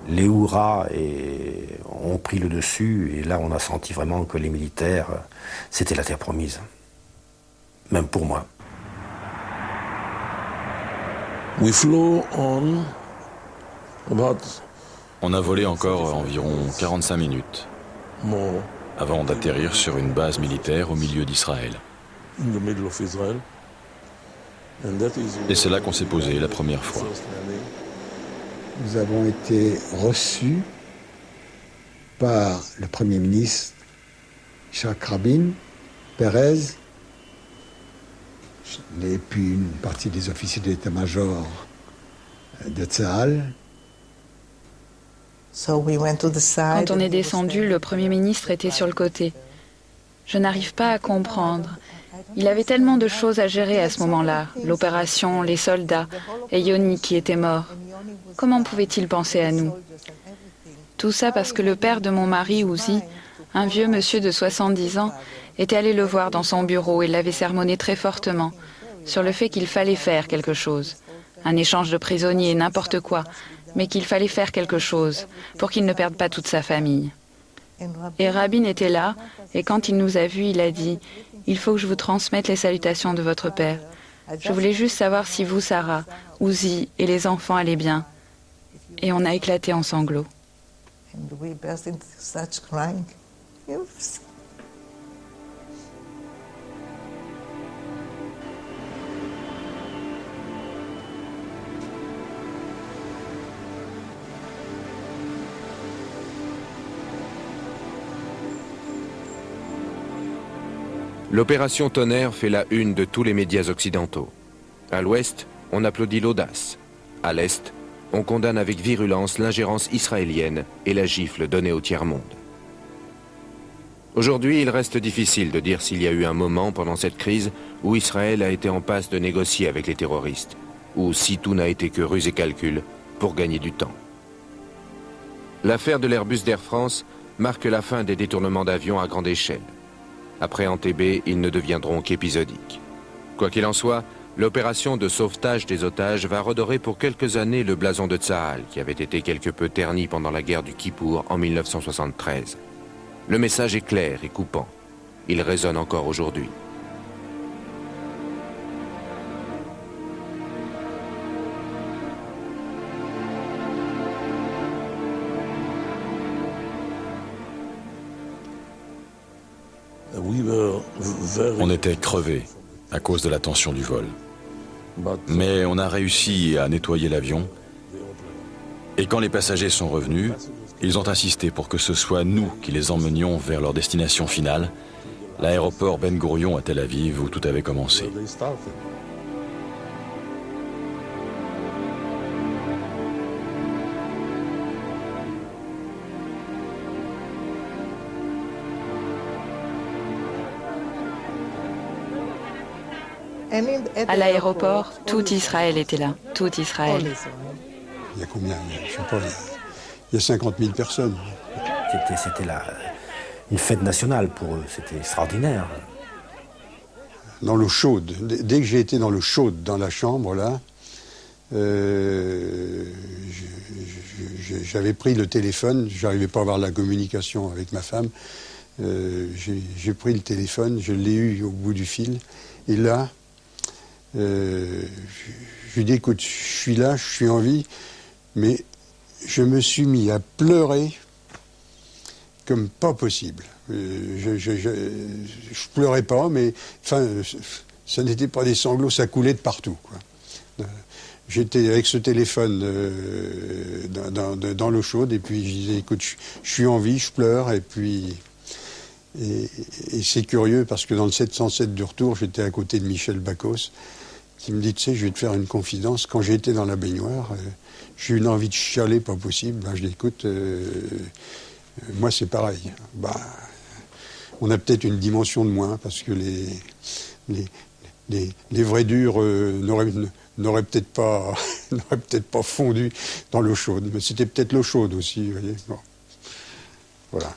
Les hurrahs ont pris le dessus, et là on a senti vraiment que les militaires, c'était la terre promise. Même pour moi. On a volé encore environ 45 minutes avant d'atterrir sur une base militaire au milieu d'Israël. Et c'est là qu'on s'est posé la première fois. Nous avons été reçus par le Premier ministre Yitzhak Rabin, Pérez, et puis une partie des officiers de l'état-major de Tsahal. Quand on est descendu, le Premier ministre était sur le côté. Je n'arrive pas à comprendre. Il avait tellement de choses à gérer à ce moment-là, l'opération, les soldats, et Yoni qui était mort. Comment pouvait-il penser à nous? Tout ça parce que le père de mon mari, Uzi, un vieux monsieur de 70 ans, était allé le voir dans son bureau et l'avait sermonné très fortement sur le fait qu'il fallait faire quelque chose. Un échange de prisonniers, n'importe quoi, mais qu'il fallait faire quelque chose pour qu'il ne perde pas toute sa famille. Et Rabin était là, et quand il nous a vus, il a dit « Il faut que je vous transmette les salutations de votre père. Je voulais juste savoir si vous, Sarah, Uzi et les enfants allaient bien. » Et on a éclaté en sanglots. L'opération Tonnerre fait la une de tous les médias occidentaux. À l'ouest, on applaudit l'audace. À l'est, on condamne avec virulence l'ingérence israélienne et la gifle donnée au tiers-monde. Aujourd'hui, il reste difficile de dire s'il y a eu un moment pendant cette crise où Israël a été en passe de négocier avec les terroristes, ou si tout n'a été que ruse et calcul pour gagner du temps. L'affaire de l'Airbus d'Air France marque la fin des détournements d'avions à grande échelle. Après Entebbe, ils ne deviendront qu'épisodiques. Quoi qu'il en soit, l'opération de sauvetage des otages va redorer pour quelques années le blason de Tsahal, qui avait été quelque peu terni pendant la guerre du Kippour en 1973. Le message est clair et coupant. Il résonne encore aujourd'hui. On était crevés à cause de la tension du vol. Mais on a réussi à nettoyer l'avion. Et quand les passagers sont revenus, ils ont insisté pour que ce soit nous qui les emmenions vers leur destination finale. l'aéroport Ben Gourion à Tel Aviv où tout avait commencé. À l'aéroport, tout Israël était là, tout Israël. Il y a combien? Je sais pas, il y a 50 000 personnes. C'était une fête nationale pour eux, c'était extraordinaire. Dans l'eau chaude, dès que j'ai été dans l'eau chaude, dans la chambre, là, j'avais pris le téléphone, j'arrivais pas à avoir la communication avec ma femme, j'ai pris le téléphone, je l'ai eu au bout du fil, et là, je lui ai dit, écoute, je suis là, je suis en vie, mais je me suis mis à pleurer comme pas possible. Je pleurais pas, mais enfin, ça n'était pas des sanglots, ça coulait de partout, quoi. J'étais avec ce téléphone dans l'eau chaude, et puis je disais, écoute, je suis en vie, je pleure, et puis... Et c'est curieux, parce que dans le 707 du retour, j'étais à côté de Michel Bacos, qui me dit, tu sais, je vais te faire une confidence. Quand j'ai été dans la baignoire, j'ai eu une envie de chialer, pas possible. Ben, je dis, écoute, moi c'est pareil. Bah, on a peut-être une dimension de moins, parce que les vrais durs n'auraient peut-être pas fondu dans l'eau chaude. Mais c'était peut-être l'eau chaude aussi, vous voyez. Bon. Voilà.